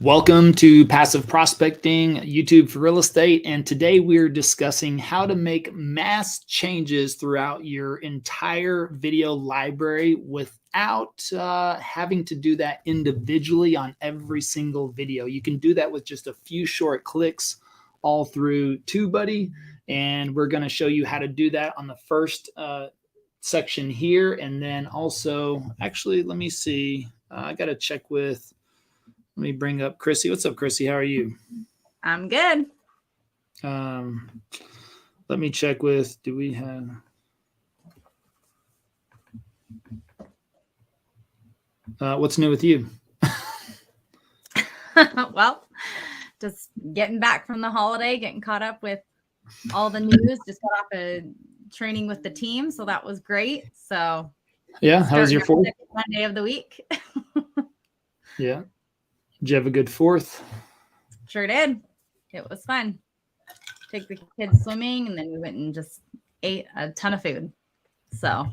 Welcome to Passive Prospecting, YouTube for Real Estate. And today we're discussing how to make mass changes throughout your entire video library without having to do that individually on every single video. You can do that with just a few short clicks all through TubeBuddy. And we're going to show you how to do that on the first section here. And then also, actually, let me see. I got to check with... Let me bring up Chrissy. What's up, Chrissy? How are you? I'm good. Let me check with, do we have... what's new with you? Well, just getting back from the holiday, getting caught up with all the news. Just got off a training with the team, so that was great. So yeah, how was your fourth? Monday of the week. Yeah. Did you have a good fourth? Sure did. It was fun. Take the kids swimming, and then we went and just ate a ton of food. So.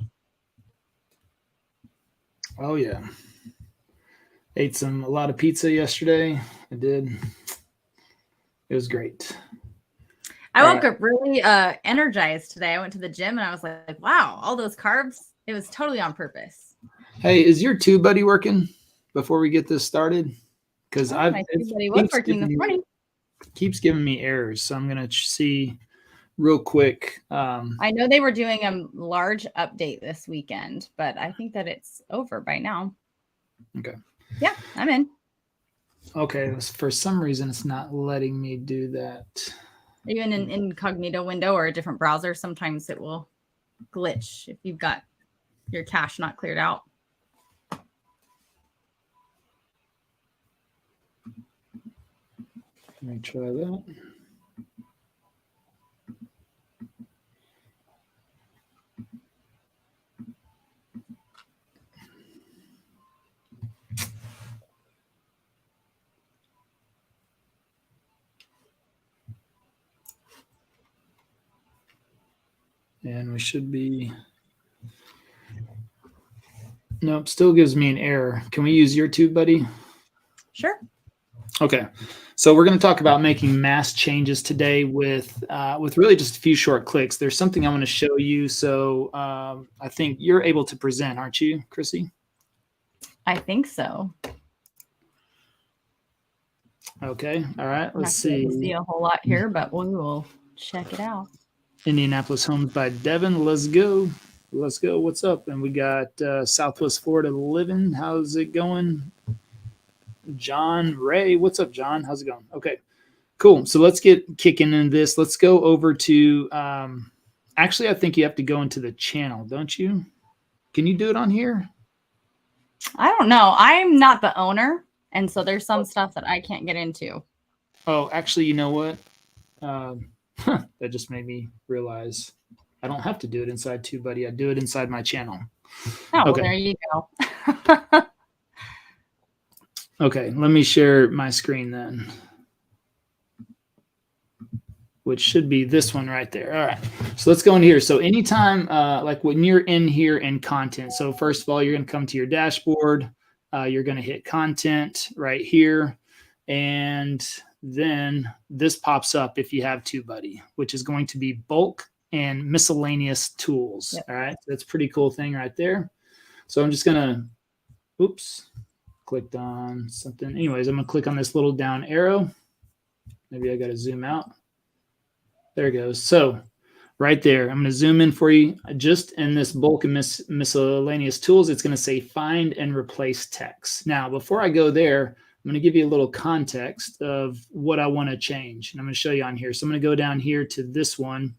Oh yeah. Ate a lot of pizza yesterday. I did. It was great. I woke up really energized today. I went to the gym and I was like, wow, all those carbs. It was totally on purpose. Hey, is your TubeBuddy working before we get this started? Because my TubeBuddy was working this morning. Keeps giving me errors, so I'm gonna see real quick. I know they were doing a large update this weekend, but I think that it's over by now. Okay. Yeah, I'm in. Okay, for some reason it's not letting me do that. Even in incognito window or a different browser, sometimes it will glitch if you've got your cache not cleared out. Let me try that. And we should be... Nope, still gives me an error. Can we use your TubeBuddy? Sure. Okay, so we're going to talk about making mass changes today with really just a few short clicks. There's something I want to show you. So I think you're able to present, aren't you, Chrissy? I think so. Okay, all right. Let's see. See a whole lot here, but we will check it out. Indianapolis Homes by Devin. Let's go. Let's go. What's up? And we got Southwest Florida Living. How's it going? John Ray. What's up, John? How's it going? Okay, cool. So let's get kicking into this. Let's go over to, actually, I think you have to go into the channel, don't you? Can you do it on here? I don't know. I'm not the owner, and so there's some stuff that I can't get into. Oh, actually, you know what? That just made me realize I don't have to do it inside TubeBuddy. I do it inside my channel. Oh, okay. Well, there you go. Okay, let me share my screen then, which should be this one right there. All right, so let's go in here. So anytime, like when you're in here in content, so first of all, you're going to come to your dashboard. You're going to hit content right here. And then this pops up if you have TubeBuddy, which is going to be bulk and miscellaneous tools. Yep. All right, that's a pretty cool thing right there. So I'm just going to, oops. Clicked on something. Anyways, I'm going to click on this little down arrow. Maybe I got to zoom out. There it goes. So right there, I'm going to zoom in for you. Just in this bulk and miscellaneous tools, it's going to say find and replace text. Now, before I go there, I'm going to give you a little context of what I want to change. And I'm going to show you on here. So I'm going to go down here to this one.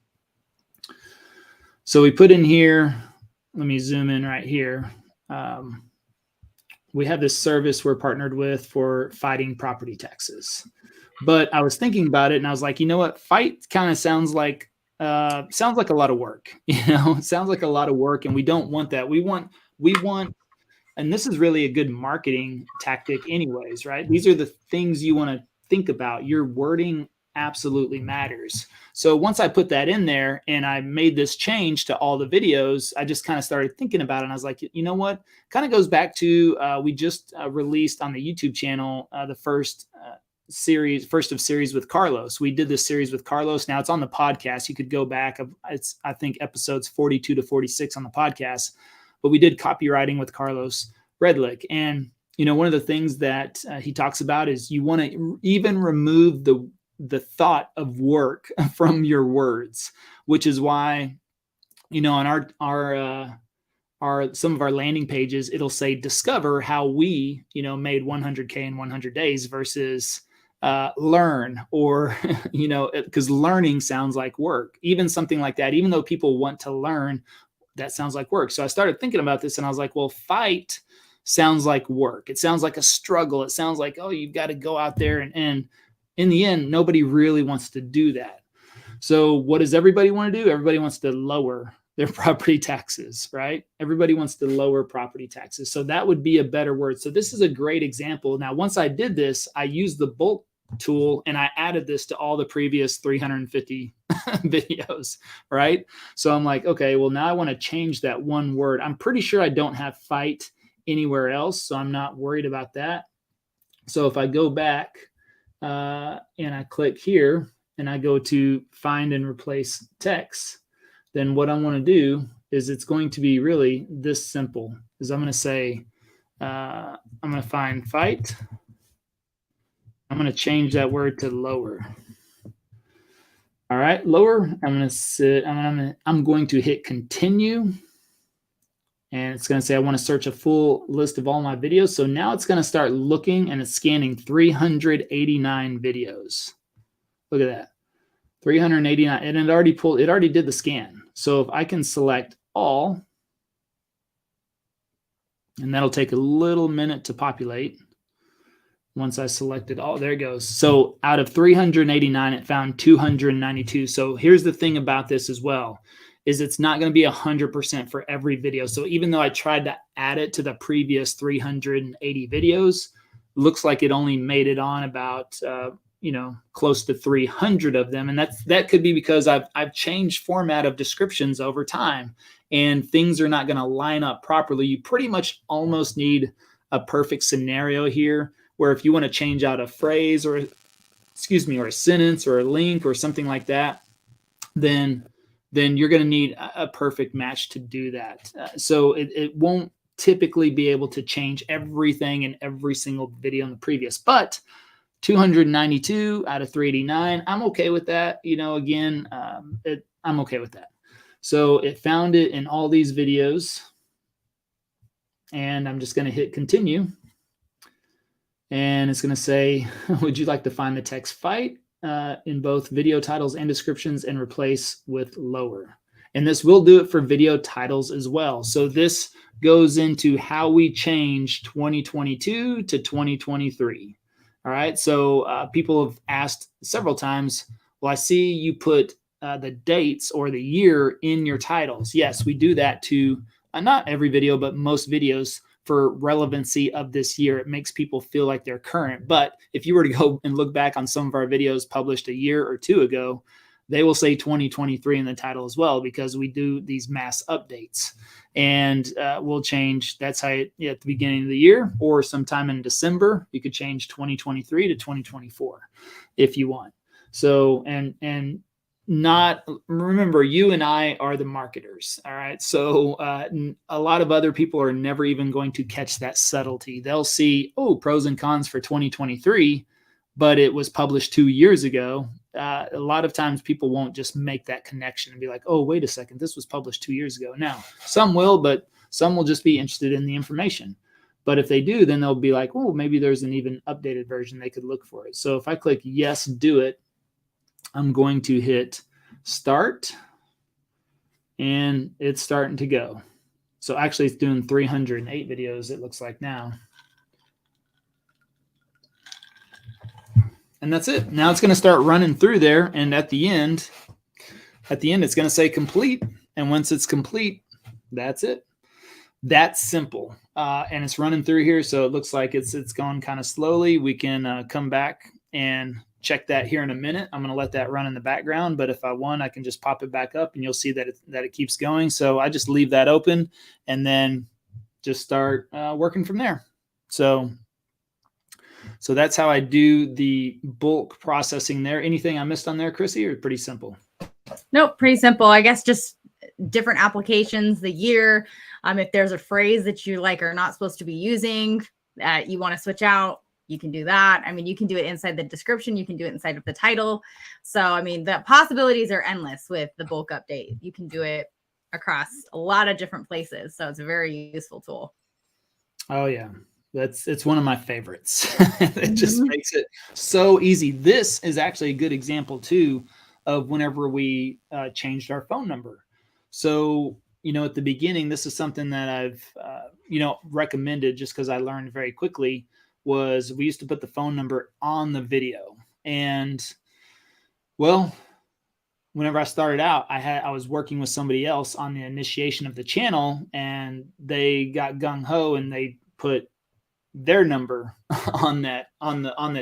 So we put in here, let me zoom in right here. We have this service we're partnered with for fighting property taxes. But I was thinking about it and I was like, you know what? Fight kind of sounds like a lot of work. You know, it sounds like a lot of work, and we don't want that. We want, and this is really a good marketing tactic anyways, right? These are the things you want to think about. Your wording absolutely matters. So once I put that in there and I made this change to all the videos, I just kind of started thinking about it. And I was like, you know what? Kind of goes back to we just released on the YouTube channel the first of series with Carlos. We did this series with Carlos. Now it's on the podcast. You could go back. It's, I think, episodes 42 to 46 on the podcast. But we did copywriting with Carlos Redlick. And, you know, one of the things that he talks about is you want to even remove the thought of work from your words, which is why, you know, on our some of our landing pages, it'll say discover how we, you know, made 100K in 100 days versus learn, or, you know, because learning sounds like work. Even something like that, even though people want to learn, that sounds like work. So I started thinking about this and I was like, well, fight sounds like work. It sounds like a struggle. It sounds like, oh, you've got to go out there. And in the end, nobody really wants to do that. So what does everybody want to do? Everybody wants to lower their property taxes, right? Everybody wants to lower property taxes. So that would be a better word. So this is a great example. Now, once I did this, I used the bulk tool and I added this to all the previous 350 videos, right? So I'm like, okay, well, now I want to change that one word. I'm pretty sure I don't have fight anywhere else, so I'm not worried about that. So if I go back and I click here and I go to find and replace text, then what I want to do is it's going to be really this simple. Is I'm going to say, I'm going to find fight. I'm going to change that word to lower. All right, lower. I'm going to hit continue. And it's going to say, I want to search a full list of all my videos. So now it's going to start looking and it's scanning 389 videos. Look at that. 389. And it already did the scan. So if I can select all, and that'll take a little minute to populate. Once I selected all, there it goes. So out of 389, it found 292. So here's the thing about this as well, is it's not going to be 100% for every video. So even though I tried to add it to the previous 380 videos, looks like it only made it on about, close to 300 of them. And that could be because I've changed format of descriptions over time and things are not going to line up properly. You pretty much almost need a perfect scenario here, where if you want to change out a phrase or a sentence or a link or something like that, then you're going to need a perfect match to do that. So it won't typically be able to change everything in every single video in the previous, but 292 out of 389, I'm okay with that. I'm okay with that. So it found it in all these videos, and I'm just going to hit continue. And it's going to say, would you like to find the text fight in both video titles and descriptions and replace with lower? And this will do it for video titles as well. So this goes into how we change 2022 to 2023. All right. So people have asked several times, well, I see you put the dates or the year in your titles. Yes, we do that to not every video, but most videos, for relevancy of this year. It makes people feel like they're current. But if you were to go and look back on some of our videos published a year or two ago, they will say 2023 in the title as well, because we do these mass updates. And we'll change, that's how at the beginning of the year or sometime in December, you could change 2023 to 2024 if you want. So, and not, remember, you and I are the marketers. All right. So a lot of other people are never even going to catch that subtlety. They'll see, pros and cons for 2023, but it was published 2 years ago. A lot of times people won't just make that connection and be like, oh, wait a second, this was published 2 years ago. Now, some will, but some will just be interested in the information. But if they do, then they'll be like, oh, maybe there's an even updated version. They could look for it. So if I click yes, do it, I'm going to hit start, and it's starting to go. So actually it's doing 308 videos, it looks like now. And that's it. Now it's going to start running through there. And at the end, it's going to say complete. And once it's complete, that's it. That's simple. And it's running through here. So it looks like it's gone kind of slowly. We can come back and check that here in a minute. I'm going to let that run in the background, but if I want, I can just pop it back up and you'll see that it keeps going. So I just leave that open and then just start working from there. So that's how I do the bulk processing there. Anything I missed on there, Chrissy, or pretty simple? Nope, pretty simple. I guess just different applications, the year. If there's a phrase that you like are not supposed to be using that you want to switch out, you can do that. I mean, you can do it inside the description. You can do it inside of the title. So, I mean, the possibilities are endless with the bulk update. You can do it across a lot of different places. So it's a very useful tool. Oh, yeah. It's one of my favorites. It just makes it so easy. This is actually a good example, too, of whenever we changed our phone number. So, at the beginning, this is something that I've, recommended just because I learned very quickly. Was we used to put the phone number on the video. And well, whenever I started out, I was working with somebody else on the initiation of the channel, and they got gung ho and they put their number on that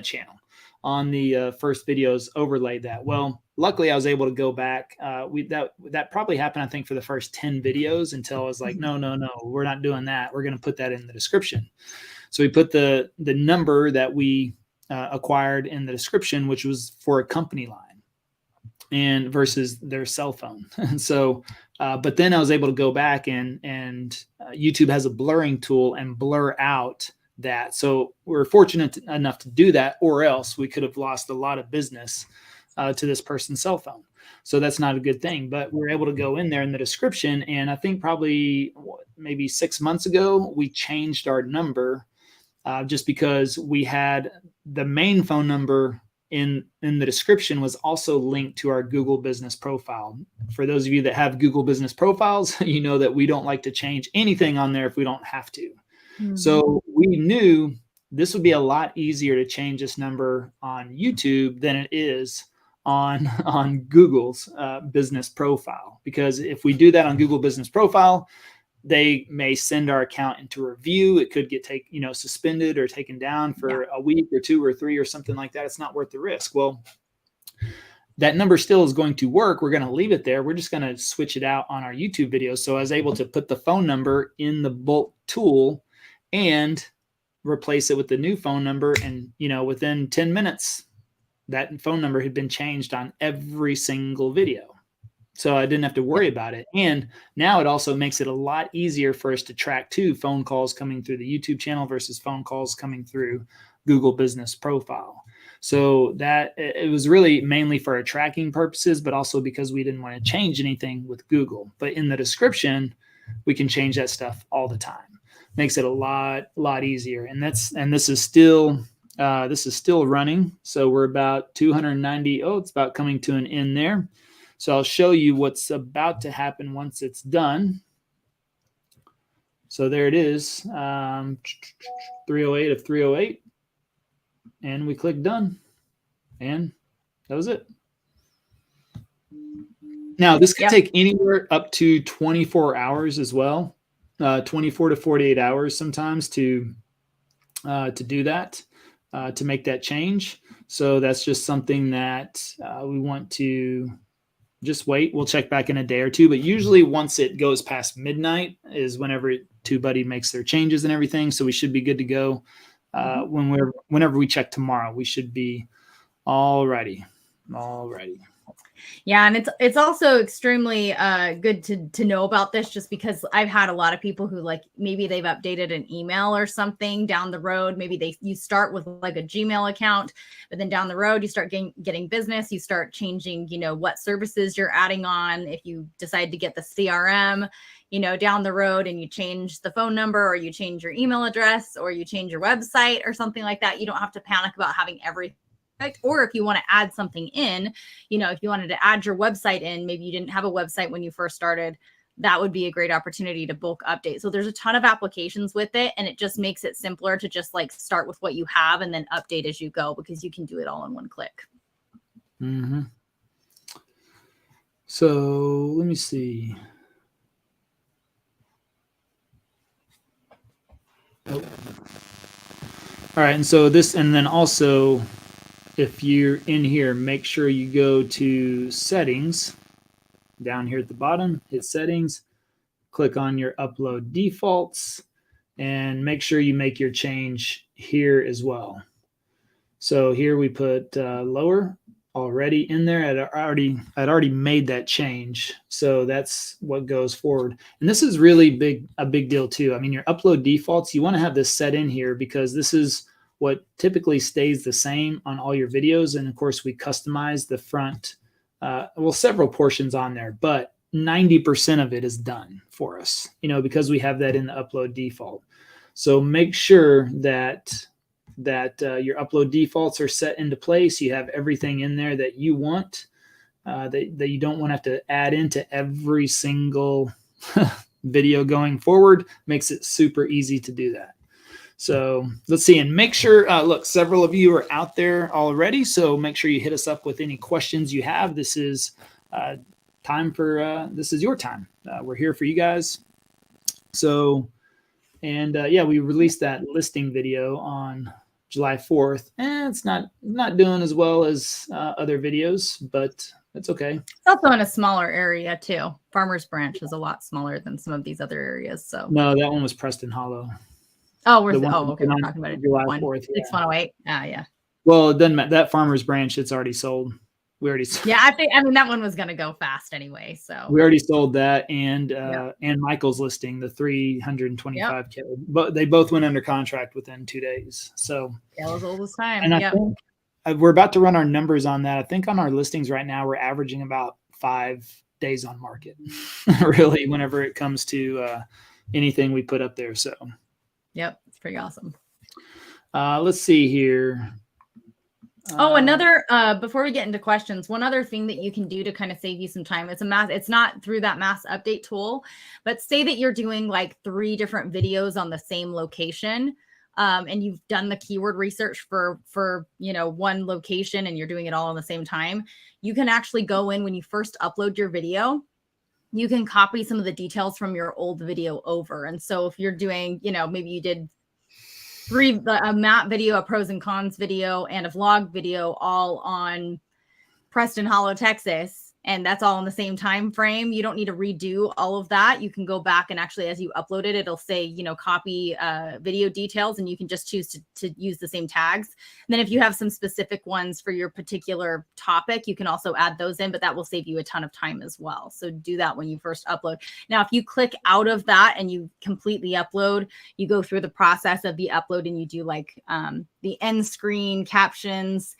channel, on the first videos, overlaid that. Well, luckily I was able to go back. That probably happened, I think, for the first 10 videos until I was like, no, we're not doing that. We're going to put that in the description. So we put the number that we acquired in the description, which was for a company line and versus their cell phone. And so, but then I was able to go back and YouTube has a blurring tool and blur out that. So we're fortunate enough to do that, or else we could have lost a lot of business to this person's cell phone. So that's not a good thing, but we're able to go in there in the description. And I think probably maybe 6 months ago, we changed our number just because we had the main phone number in the description was also linked to our Google business profile. For those of you that have Google business profiles, you know that we don't like to change anything on there if we don't have to. Mm-hmm. So we knew this would be a lot easier to change this number on YouTube than it is on Google's business profile. Because if we do that on Google business profile, they may send our account into review. It could get suspended or taken down for a week or 2 or 3 or something like that. It's not worth the risk. Well, that number still is going to work. We're going to leave it there. We're just going to switch it out on our YouTube videos. So I was able to put the phone number in the bulk tool and replace it with the new phone number. And, within 10 minutes, that phone number had been changed on every single video. So I didn't have to worry about it. And now it also makes it a lot easier for us to track too, phone calls coming through the YouTube channel versus phone calls coming through Google business profile. So that it was really mainly for our tracking purposes, but also because we didn't want to change anything with Google. But in the description, we can change that stuff all the time. Makes it a lot easier. And this is still running. So we're about 290. Oh, it's about coming to an end there. So I'll show you what's about to happen once it's done. So there it is, 308 of 308. And we click done. And that was it. Now, this could take anywhere up to 24 hours as well, 24 to 48 hours sometimes to do that, to make that change. So that's just something that we want to just wait. We'll check back in a day or two, but usually once it goes past midnight is whenever TubeBuddy makes their changes and everything. So we should be good to go. Whenever we check tomorrow, we should be all righty. Yeah, and it's also extremely good to know about this, just because I've had a lot of people who, like, maybe they've updated an email or something down the road. Maybe you start with like a Gmail account, but then down the road you start getting business. You start changing, what services you're adding on. If you decide to get the CRM, down the road, and you change the phone number, or you change your email address, or you change your website or something like that, you don't have to panic about having everything. Or if you want to add something in, if you wanted to add your website in, maybe you didn't have a website when you first started, that would be a great opportunity to bulk update. So there's a ton of applications with it, and it just makes it simpler to just like start with what you have and then update as you go, because you can do it all in one click. Mm-hmm. So let me see. Oh. All right. And so this, and then also if you're in here, make sure you go to settings down here at the bottom, hit settings, click on your upload defaults, and make sure you make your change here as well. So here we put lower already in there. I'd already made that change. So that's what goes forward. And this is really a big deal too. I mean, your upload defaults, you want to have this set in here because this is what typically stays the same on all your videos. And of course we customize the front, several portions on there, but 90% of it is done for us, because we have that in the upload default. So make sure that your upload defaults are set into place. You have everything in there that you want, that you don't want to have to add into every single video going forward. Makes it super easy to do that. So let's see, and make sure, look, several of you are out there already. So make sure you hit us up with any questions you have. This is this is your time. We're here for you guys. So, and we released that listing video on July 4th, and it's not doing as well as other videos, but it's okay. It's also in a smaller area too. Farmers Branch is a lot smaller than some of these other areas. So no, that one was Preston Hollow. Oh, okay. We're talking about it. July 4th. 6108. Yeah. Well, it doesn't matter. That Farmers Branch, it's already sold. We already sold. Yeah, I mean that one was gonna go fast anyway. So we already sold that, and Michael's listing, the 325K. But they both went under contract within 2 days. So it was all this time. And I think we're about to run our numbers on that. I think on our listings right now we're averaging about 5 days on market. Really, whenever it comes to anything we put up there. So yep, it's pretty awesome. Let's see here. Another before we get into questions, one other thing that you can do to kind of save you some time. It's not through that mass update tool, but say that you're doing like 3 different videos on the same location, and you've done the keyword research for one location and you're doing it all at the same time. You can actually go in when you first upload your video. You can copy some of the details from your old video over. And so if you're doing, maybe you did a map video, a pros and cons video, and a vlog video all on Preston Hollow, Texas, and that's all in the same time frame. You don't need to redo all of that. You can go back and actually, as you upload it, it'll say, copy video details, and you can just choose to use the same tags. And then if you have some specific ones for your particular topic, you can also add those in, but that will save you a ton of time as well. So do that when you first upload. Now, if you click out of that and you completely upload, you go through the process of the upload and you do like the end screen captions,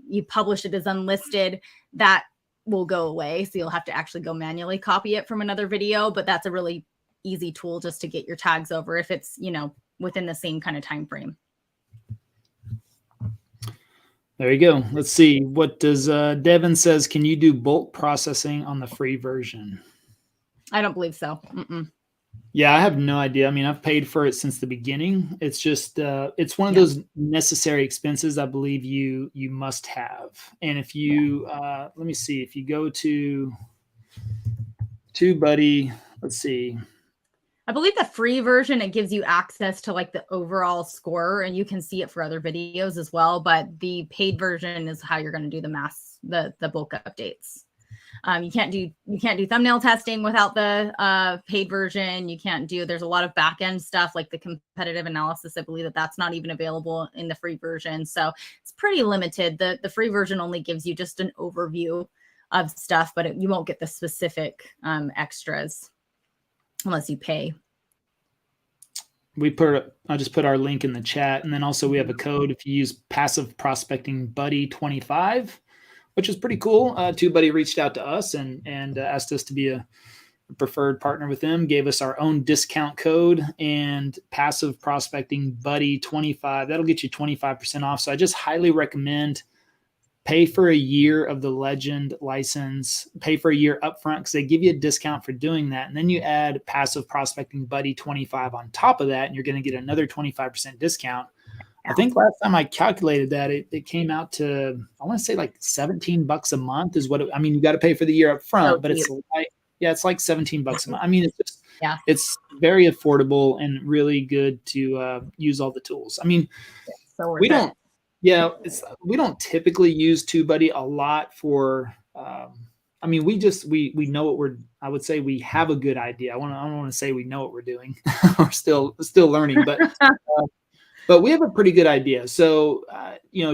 you publish it as unlisted, that will go away. So you'll have to actually go manually copy it from another video, but that's a really easy tool just to get your tags over if it's, within the same kind of time frame. There you go. Let's see. What does Devin says, can you do bulk processing on the free version? I don't believe so. Yeah, I have no idea. I mean, I've paid for it since the beginning. It's just, it's one of those necessary expenses I believe you must have. And if you, let me see, if you go to TubeBuddy, let's see. I believe the free version, it gives you access to like the overall score, and you can see it for other videos as well. But the paid version is how you're going to do the bulk updates. You can't do thumbnail testing without the paid version. There's a lot of back end stuff like the competitive analysis. I believe that's not even available in the free version. So it's pretty limited. The free version only gives you just an overview of stuff, but you won't get the specific extras unless you pay. I just put our link in the chat, and then also we have a code if you use Passive Prospecting Buddy 25. Which is pretty cool. TubeBuddy reached out to us and asked us to be a preferred partner with them, gave us our own discount code, and Passive Prospecting Buddy 25. That'll get you 25% off. So I just highly recommend pay for a year of the Legend license, pay for a year upfront because they give you a discount for doing that. And then you add Passive Prospecting Buddy 25 on top of that, and you're going to get another 25% discount. I think last time I calculated that it came out to, I want to say like $17 a month is what you got to pay for the year up front, but it's like $17 a month. I mean, it's just, it's very affordable and really good to use all the tools. I mean, Yeah, we don't typically use TubeBuddy a lot for. I mean, we know what I would say we have a good idea. I don't want to say we know what we're doing. We're still learning, but we have a pretty good idea. So,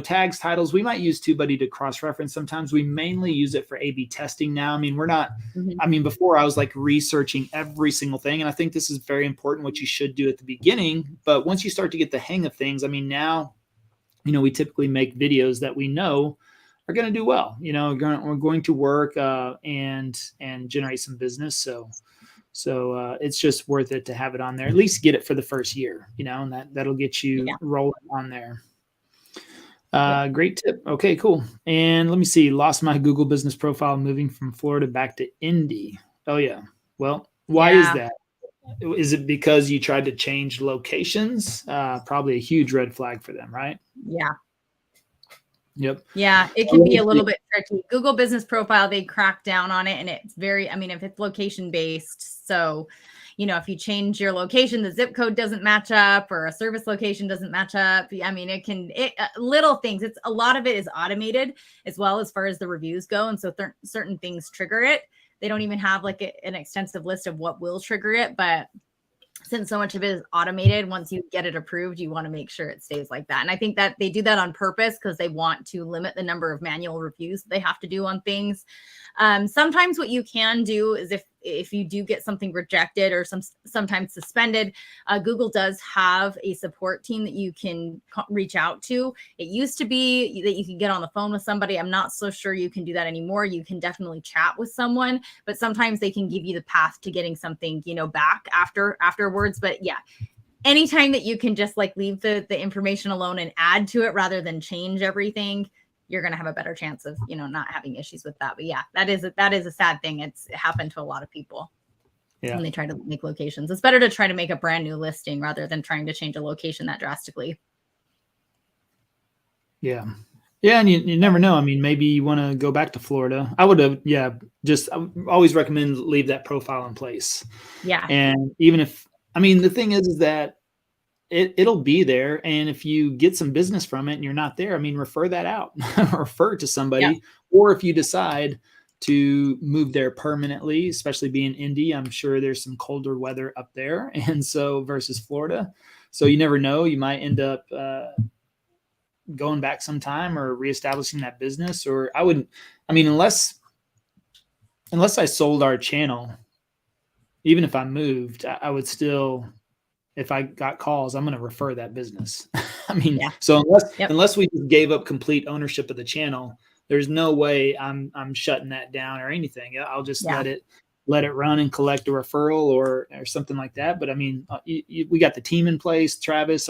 tags, titles, we might use TubeBuddy to cross-reference. Sometimes we mainly use it for A/B testing now. I mean, we're not. I mean, before I was like researching every single thing, and I think this is very important, what you should do at the beginning. But once you start to get the hang of things, I mean, now. We typically make videos that we know are going to do well. We're going to work and generate some business. So it's just worth it to have it on there. At least get it for the first year. And that'll get you rolling on there. Great tip. Okay, cool. And let me see. Lost my Google business profile moving from Florida back to Indy. Oh yeah. Well, why is that? Is it because you tried to change locations? Probably a huge red flag for them, right? Yeah. Yep. Yeah, it can be a little bit tricky. Google business profile, they crack down on it, and it's if it's location based. So, if you change your location, the zip code doesn't match up, or a service location doesn't match up. I mean, little things. It's a lot of it is automated as well as far as the reviews go, and so certain things trigger it. They don't even have like an extensive list of what will trigger it, but since so much of it is automated, once you get it approved, you want to make sure it stays like that. And I think that they do that on purpose because they want to limit the number of manual reviews they have to do on things. Sometimes what you can do is if you do get something rejected or sometimes suspended, Google does have a support team that you can reach out to. It used to be that you could get on the phone with somebody. I'm not so sure you can do that anymore. You can definitely chat with someone, but sometimes they can give you the path to getting something, back afterwards. But yeah, anytime that you can just like leave the information alone and add to it rather than change everything, you're going to have a better chance of, not having issues with that. But yeah, that is a sad thing. It happened to a lot of people when they try to make locations. It's better to try to make a brand new listing rather than trying to change a location that drastically. Yeah. Yeah. And you never know. I mean, maybe you want to go back to Florida. I would always recommend leave that profile in place. Yeah. And even if, the thing is that it'll be there. And if you get some business from it and you're not there, refer that out, refer to somebody. Yeah. Or if you decide to move there permanently, especially being Indy, I'm sure there's some colder weather up there. And so versus Florida. So you never know, you might end up going back sometime or reestablishing that business. Or I wouldn't, unless I sold our channel, even if I moved, I would still, if I got calls, I'm going to refer that business. So unless we just gave up complete ownership of the channel, there's no way I'm shutting that down or anything. I'll just let it run and collect a referral or something like that. But we got the team in place, Travis.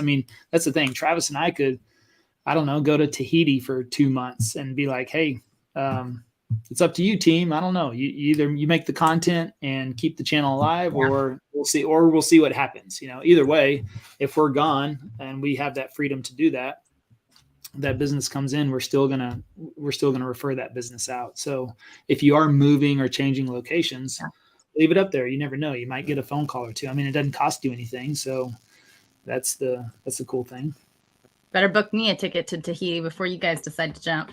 That's the thing. Travis and I could, I don't know, go to Tahiti for 2 months and be like, hey, it's up to you, team. I don't know. You make the content and keep the channel alive, or we'll see what happens. Either way, if we're gone and we have that freedom to do that, that business comes in, we're still gonna refer that business out. So if you are moving or changing locations, leave it up there. You never know. You might get a phone call or two. It doesn't cost you anything. So that's the cool thing. Better book me a ticket to Tahiti before you guys decide to jump.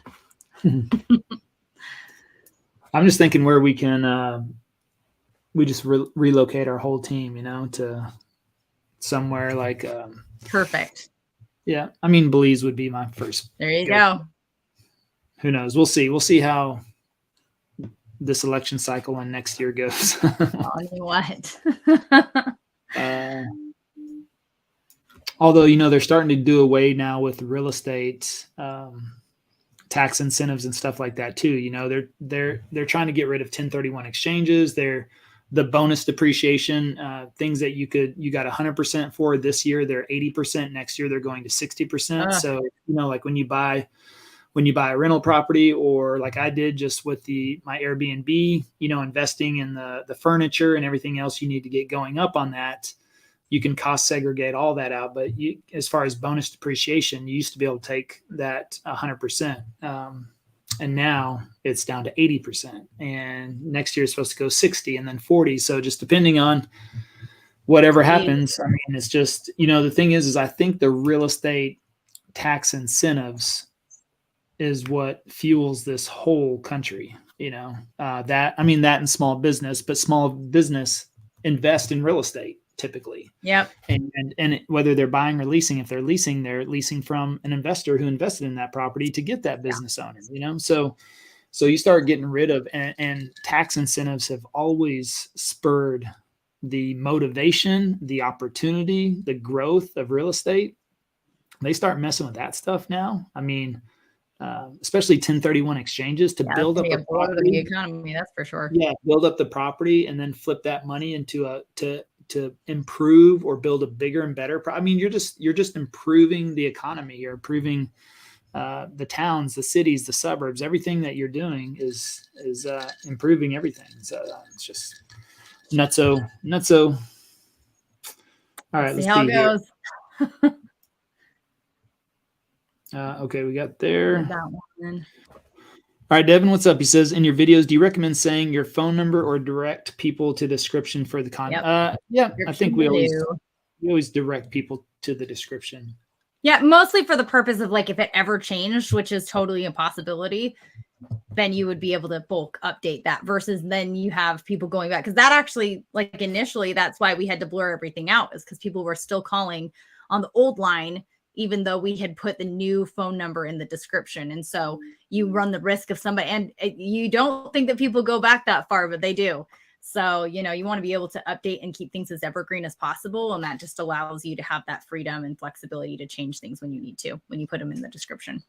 I'm just thinking where we can, we just relocate our whole team, to somewhere like. Perfect. Yeah. Belize would be my first. There you go. Who knows? We'll see. We'll see how this election cycle and next year goes. What? Although, they're starting to do away now with real estate, tax incentives and stuff like that too. They're trying to get rid of 1031 exchanges. The bonus depreciation, things that you got 100% for this year, they're 80%. Next year, they're going to 60%. So, like when you buy a rental property, or like I did just with my Airbnb, investing in the furniture and everything else you need to get going up on that, you can cost segregate all that out. But as far as bonus depreciation, you used to be able to take that 100%. And now it's down to 80%. And next year is supposed to go 60 and then 40. So just depending on whatever happens, it's just, the thing is I think the real estate tax incentives is what fuels this whole country. That and small business, but small business invest in real estate typically. Yep. And whether they're buying or leasing, if they're leasing from an investor who invested in that property to get that business owner, so you start getting rid of, and tax incentives have always spurred the motivation, the opportunity, the growth of real estate. They start messing with that stuff now. Especially 1031 exchanges to build up a property. The economy, that's for sure. Yeah, build up the property and then flip that money into to improve or build a bigger and better. You're just improving the economy. You're improving the towns, the cities, the suburbs. Everything that you're doing is improving everything. So it's just nutso. All right, let's see how it goes. Okay, we got there. That one. All right, Devin, what's up? He says, in your videos, do you recommend saying your phone number or direct people to description for the content? Yeah, I think we always direct people to the description. Yeah, mostly for the purpose of if it ever changed, which is totally a possibility, then you would be able to bulk update that versus then you have people going back. Because that actually, initially, that's why we had to blur everything out, is because people were still calling on the old line, even though we had put the new phone number in the description. And so you run the risk of somebody, and you don't think that people go back that far, but they do. So, you want to be able to update and keep things as evergreen as possible. And that just allows you to have that freedom and flexibility to change things when you need to, when you put them in the description.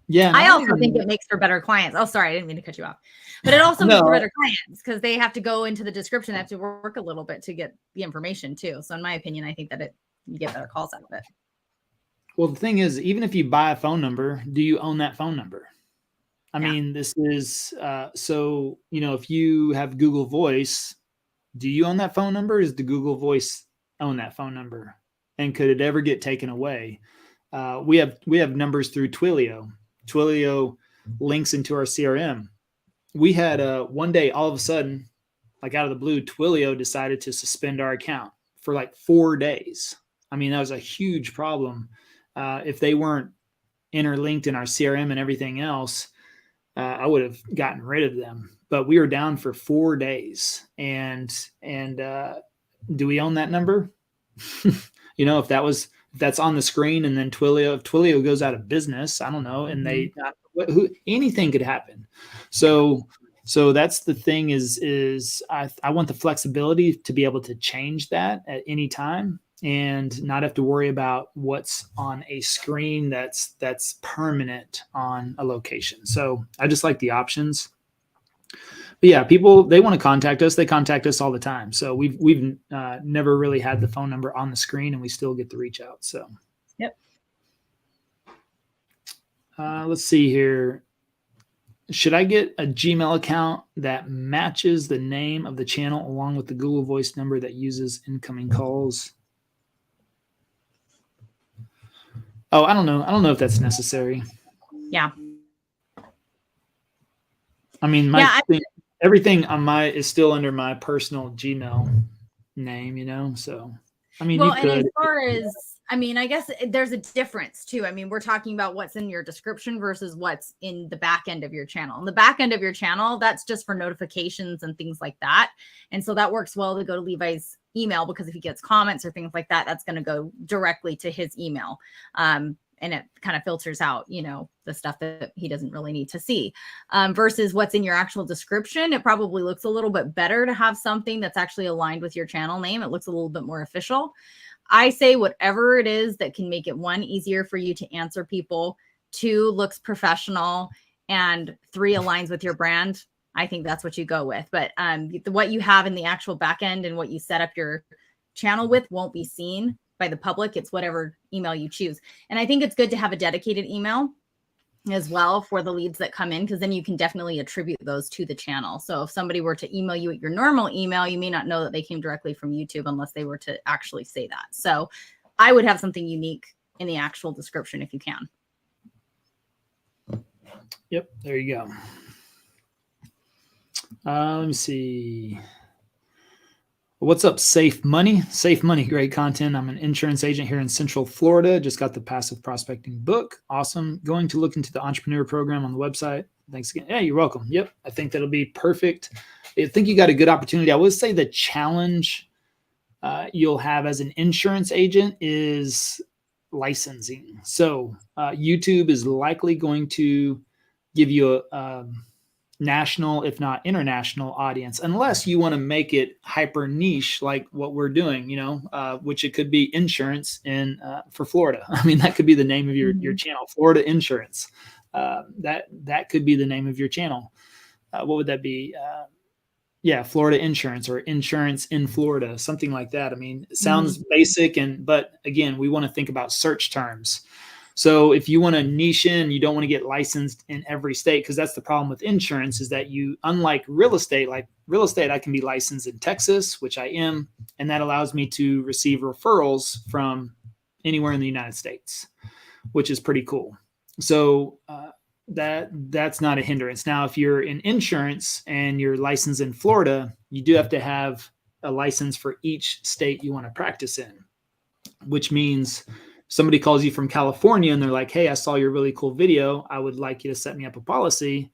Yeah. I also think it makes for better clients. Oh, sorry, I didn't mean to cut you off. But it also makes for better clients because they have to go into the description. They have to work a little bit to get the information too. So in my opinion, I think that you get better calls out of it. Well, the thing is, even if you buy a phone number, do you own that phone number? This is, if you have Google Voice, do you own that phone number? Does the Google Voice own that phone number? And could it ever get taken away? We have numbers through Twilio. Twilio links into our CRM. We had one day, all of a sudden, out of the blue, Twilio decided to suspend our account for 4 days. That was a huge problem. If they weren't interlinked in our CRM and everything else, I would have gotten rid of them. But we were down for 4 days. And do we own that number? If that's on the screen, and then if Twilio goes out of business, I don't know, and anything could happen. So that's the thing is I want the flexibility to be able to change that at any time and not have to worry about what's on a screen that's permanent on a location. So I just like the options. But yeah, people, they want to contact us. They contact us all the time. So we've never really had the phone number on the screen, and we still get to reach out. So, yep. Let's see here. Should I get a Gmail account that matches the name of the channel along with the Google Voice number that uses incoming calls? Oh, I don't know. I don't know if that's necessary. Yeah. Everything on is still under my personal Gmail name, so, you could. And as far as, I guess there's a difference too. We're talking about what's in your description versus what's in the back end of your channel. In the back end of your channel, that's just for notifications and things like that. And so that works well to go to Levi's email, because if he gets comments or things like that, that's going to go directly to his email. And it kind of filters out, the stuff that he doesn't really need to see, versus what's in your actual description. It probably looks a little bit better to have something that's actually aligned with your channel name. It looks a little bit more official. I say whatever it is that can make it, 1, easier for you to answer people, 2, looks professional, and 3, aligns with your brand. I think that's what you go with. But what you have in the actual back end and what you set up your channel with won't be seen by the public. It's whatever email you choose. And I think it's good to have a dedicated email as well for the leads that come in, because then you can definitely attribute those to the channel. So if somebody were to email you at your normal email, you may not know that they came directly from YouTube unless they were to actually say that. So I would have something unique in the actual description if you can. Yep, there you go. Let me see. What's up, Safe Money? Safe Money, great content. I'm an insurance agent here in Central Florida. Just got the passive prospecting book. Awesome. Going to look into the entrepreneur program on the website. Thanks again. Yeah, you're welcome. Yep. I think that'll be perfect. I think you got a good opportunity. I would say the challenge you'll have as an insurance agent is licensing. So YouTube is likely going to give you a national, if not international audience, unless you want to make it hyper niche like what we're doing, which it could be insurance in for Florida. I mean, that could be the name of your channel, Florida Insurance. That could be the name of your channel. What would that be? Florida Insurance or Insurance in Florida, something like that. I mean, it sounds basic, but again, we want to think about search terms. So if you want to niche in, you don't want to get licensed in every state, because that's the problem with insurance, is that unlike real estate, I can be licensed in Texas, which I am, and that allows me to receive referrals from anywhere in the United States, which is pretty cool. So that's not a hindrance. Now, if you're in insurance and you're licensed in Florida, you do have to have a license for each state you want to practice in, which means somebody calls you from California and they're like, hey, I saw your really cool video. I would like you to set me up a policy.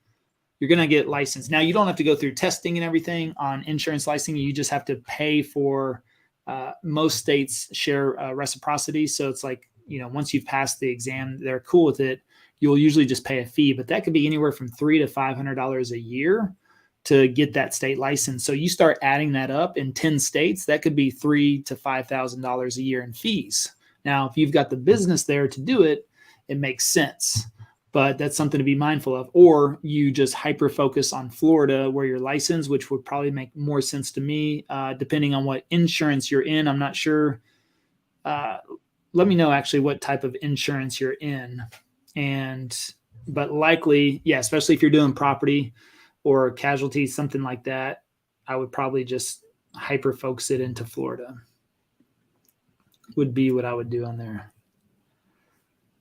You're going to get licensed. Now, you don't have to go through testing and everything on insurance licensing. You just have to pay for most states share reciprocity. So it's like, once you've passed the exam, they're cool with it. You'll usually just pay a fee, but that could be anywhere from $300 to $500 a year to get that state license. So you start adding that up in 10 states, that could be $3,000 to $5,000 a year in fees. Now, if you've got the business there to do it, it makes sense, but that's something to be mindful of. Or you just hyper focus on Florida where you're licensed, which would probably make more sense to me, depending on what insurance you're in. I'm not sure. Let me know actually what type of insurance you're in. But likely, especially if you're doing property or casualty, something like that, I would probably just hyper focus it into Florida. Would be what I would do on there.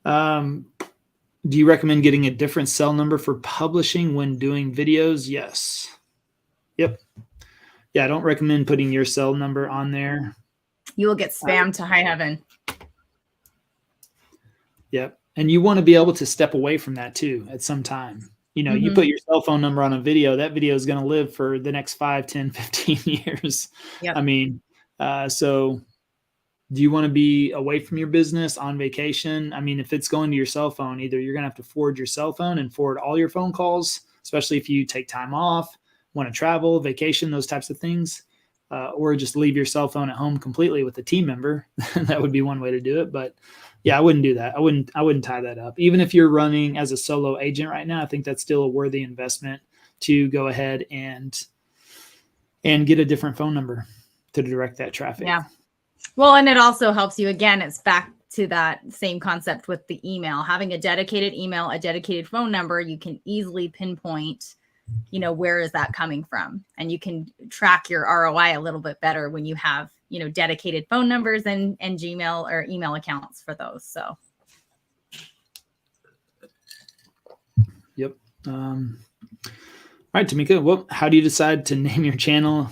Do you recommend getting a different cell number for publishing when doing videos? Yes. Yep. Yeah, I don't recommend putting your cell number on there. You will get spammed to high heaven. Yep. And you want to be able to step away from that too at some time. You put your cell phone number on a video, that video is going to live for the next 5, 10, 15 years. Yep. I mean, so do you want to be away from your business on vacation? I mean, if it's going to your cell phone, either you're going to have to forward your cell phone and forward all your phone calls, especially if you take time off, want to travel, vacation, those types of things, or just leave your cell phone at home completely with a team member. That would be one way to do it. But yeah, I wouldn't do that. I wouldn't tie that up. Even if you're running as a solo agent right now, I think that's still a worthy investment to go ahead and get a different phone number to direct that traffic. Yeah. Well, and it also helps you, again, it's back to that same concept with the email. Having a dedicated email, a dedicated phone number, you can easily pinpoint, where is that coming from? And you can track your ROI a little bit better when you have, dedicated phone numbers and Gmail or email accounts for those. So. Yep. All right, Tamika, well, how do you decide to name your channel?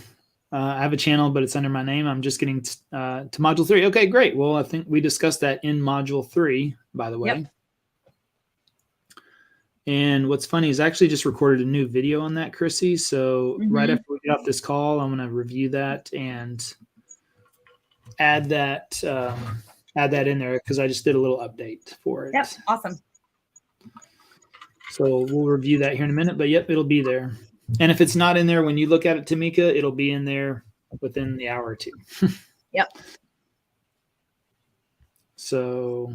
I have a channel, but it's under my name. I'm just getting to module 3. Okay, great. Well, I think we discussed that in module 3, by the way. Yep. And what's funny is I actually just recorded a new video on that, Chrissy. So right after we get off this call, I'm going to review that and add that in there, because I just did a little update for it. Yep, awesome. So we'll review that here in a minute, but yep, it'll be there. And if it's not in there when you look at it, Tamika, it'll be in there within the hour or two. Yep. So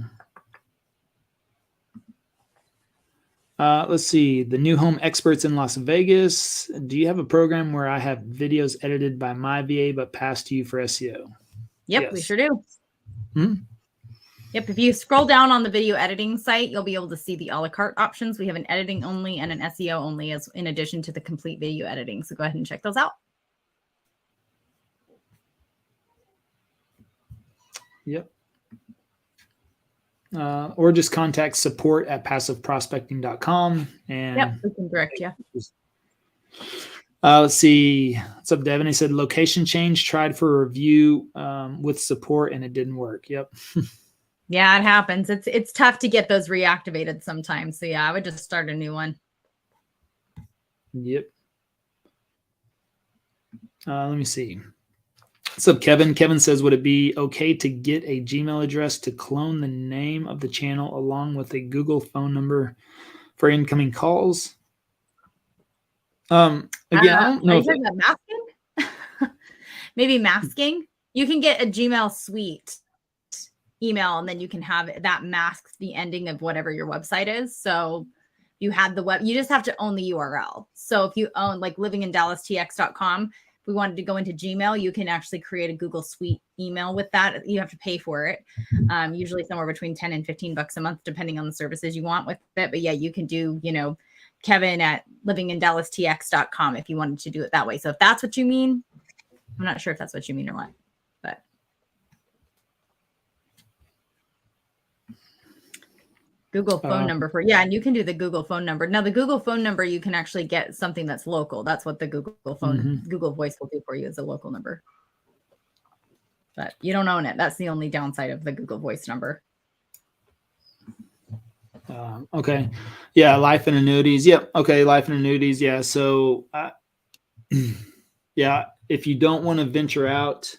let's see. The new home experts in Las Vegas. Do you have a program where I have videos edited by my VA but passed to you for SEO? Yep, Yes. We sure do. Hmm? Yep. If you scroll down on the video editing site, you'll be able to see the a la carte options. We have an editing only and an SEO only, as in addition to the complete video editing. So go ahead and check those out. Yep. Or just contact support@passiveprospecting.com. And yep, we can direct you. Let's see. What's up, Devin? He said location change, tried for a review with support and it didn't work. Yep. Yeah, it happens. It's tough to get those reactivated sometimes. So yeah, I would just start a new one. Yep. Let me see. What's up, Kevin? Kevin says, would it be okay to get a Gmail address to clone the name of the channel along with a Google phone number for incoming calls? Again, I don't know. Are you talking about masking? Maybe masking. You can get a Gmail suite email, and then you can have that mask the ending of whatever your website is. So you had the web, you just have to own the URL. So if you own like livingindallastx.com, if we wanted to go into Gmail, you can actually create a Google Suite email with that. You have to pay for it. Usually somewhere between 10 and 15 bucks a month, depending on the services you want with it. But yeah, you can do, Kevin at livingindallastx.com if you wanted to do it that way. So if that's what you mean, I'm not sure if that's what you mean or what, but. Google phone number and you can do the Google phone number. Now the Google phone number, you can actually get something that's local. That's what the Google phone, Google Voice will do for you, is a local number. But you don't own it. That's the only downside of the Google Voice number. Okay. Yeah. Life and annuities. Yep. Okay. Life and annuities. Yeah. So, yeah, if you don't want to venture out,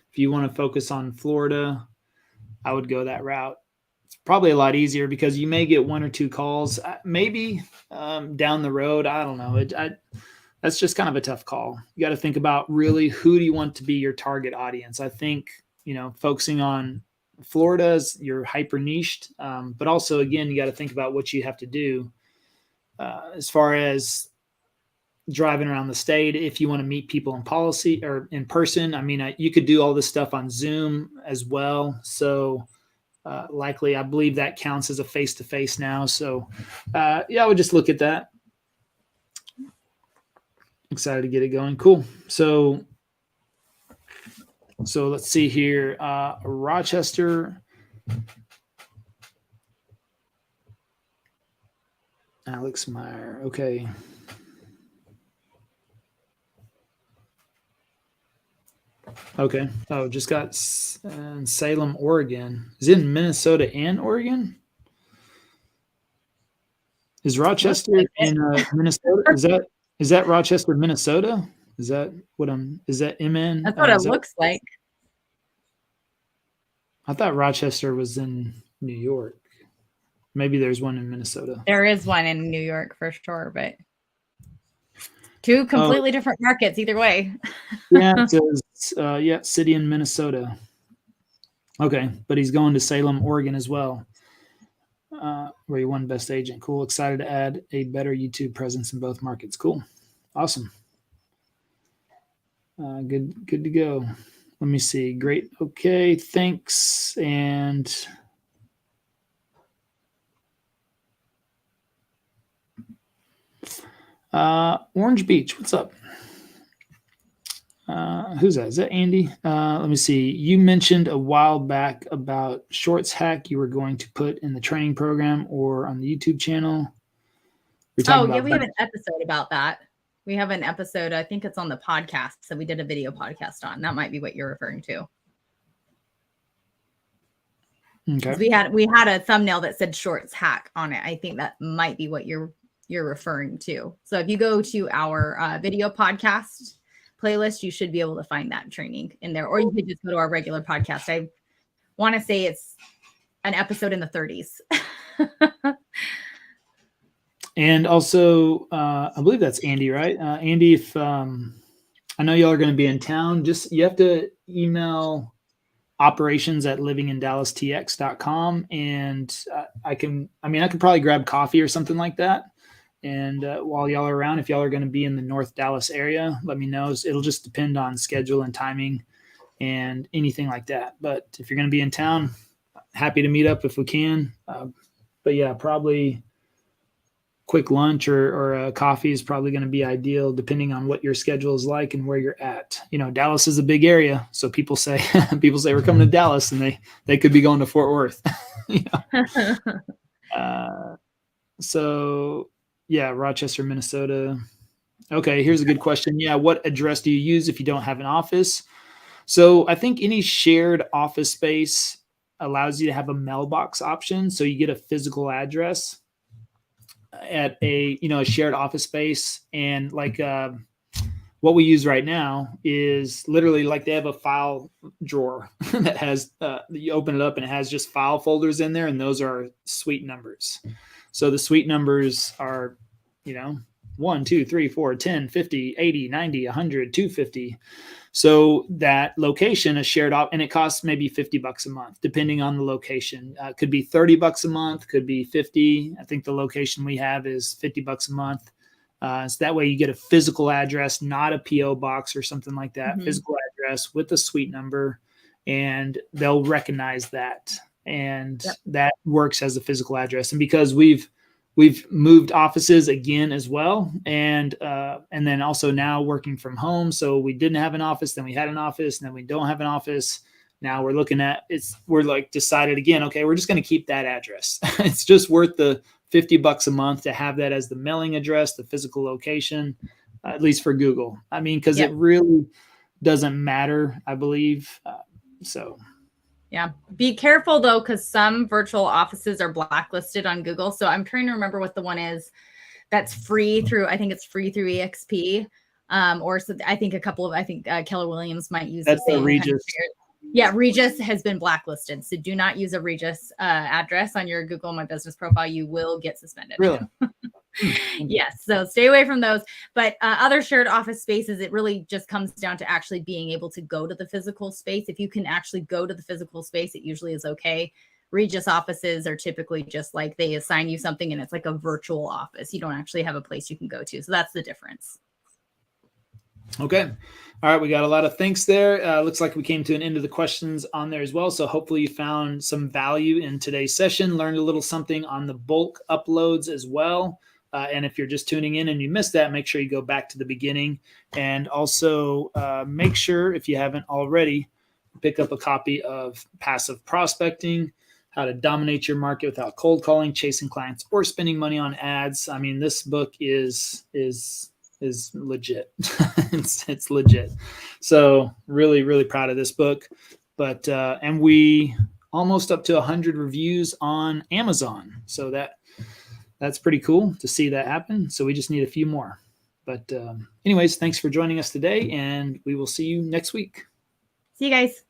if you want to focus on Florida, I would go that route. It's probably a lot easier because you may get one or two calls, maybe down the road. I don't know. That's just kind of a tough call. You got to think about really who do you want to be your target audience. I think, focusing on Florida is you're hyper niched, but also, again, you got to think about what you have to do as far as driving around the state. If you want to meet people in policy or in person, I mean, you could do all this stuff on Zoom as well. So likely, I believe that counts as a face-to-face now. So yeah, I would just look at that. Excited to get it going. Cool. So let's see here. Rochester. Alex Meyer. Okay. Okay. Oh, just got Salem, Oregon. Is it in Minnesota and Oregon? Is Rochester in Minnesota? Is that Rochester, Minnesota? Is that is that MN? That's what it looks like. I thought Rochester was in New York. Maybe there's one in Minnesota. There is one in New York for sure, but two completely different markets either way. Yeah, it says, city in Minnesota. Okay, but he's going to Salem, Oregon as well, where he won Best Agent. Cool. Excited to add a better YouTube presence in both markets. Cool. Awesome. Good to go. Let me see. Great. Okay, thanks. And Orange Beach, what's up? Who's that? Is that Andy? Let me see. You mentioned a while back about Shorts Hack you were going to put in the training program or on the YouTube channel. We have an episode about that. We have an episode, I think it's on the podcast, so we did a video podcast on. That might be what you're referring to. Okay. We had a thumbnail that said Shorts Hack on it. I think that might be what you're referring to. So if you go to our video podcast playlist, you should be able to find that training in there, or you could just go to our regular podcast. I want to say it's an episode in the 30s. And also, I believe that's Andy, right? Andy, if I know y'all are going to be in town, you have to email operations@livingindallastx.com, and I could probably grab coffee or something like that. And while y'all are around, if y'all are going to be in the North Dallas area, let me know. It'll just depend on schedule and timing and anything like that. But if you're going to be in town, happy to meet up if we can. But yeah, probably quick lunch or a coffee is probably going to be ideal depending on what your schedule is like and where you're at. Dallas is a big area. So people say we're coming to Dallas and they could be going to Fort Worth. So yeah, Rochester, Minnesota. Okay, here's a good question. Yeah, what address do you use if you don't have an office? So I think any shared office space allows you to have a mailbox option. So you get a physical address at a shared office space, and like what we use right now is literally like they have a file drawer that has you open it up and it has just file folders in there, and those are suite numbers. So the suite numbers are 1, 2, 3, 4, 10, 50, 80, 90, 100, 250. So that location is shared off, and it costs maybe $50 a month, depending on the location. Could be $30 a month, could be 50. I think the location we have is $50 a month. So that way you get a physical address, not a PO box or something like that. Mhm. Physical address with a suite number, and they'll recognize that, and Yep. that works as a physical address. And because we've moved offices again as well, and then also now working from home. So we didn't have an office, then we had an office, and then we don't have an office. Now we're looking at we're like decided again, okay, we're just going to keep that address. It's just worth the $50 a month to have that as the mailing address, the physical location, at least for Google. I mean, because Yep. it really doesn't matter, I believe. So Yeah. Be careful though, because some virtual offices are blacklisted on Google. So I'm trying to remember what the one is that's free through, I think it's free through EXP. Or so I think Keller Williams might use that's the same Regis. kind of yeah, Regis has been blacklisted. So do not use a Regis address on your Google My Business profile. You will get suspended. Really? Yes. So stay away from those. But other shared office spaces, it really just comes down to actually being able to go to the physical space. If you can actually go to the physical space, it usually is okay. Regis offices are typically just like they assign you something and it's like a virtual office. You don't actually have a place you can go to. So that's the difference. Okay. All right. We got a lot of thanks there. Looks like we came to an end of the questions on there as well. So hopefully you found some value in today's session, learned a little something on the bulk uploads as well. And if you're just tuning in and you missed that, make sure you go back to the beginning, and also make sure, if you haven't already, pick up a copy of Passive Prospecting, How to Dominate Your Market Without Cold Calling, Chasing Clients, or Spending Money on Ads. I mean, this book is legit. it's legit. So really, really proud of this book. But and we almost up to 100 reviews on Amazon. So that's pretty cool to see that happen. So we just need a few more. But anyways, thanks for joining us today, and we will see you next week. See you guys.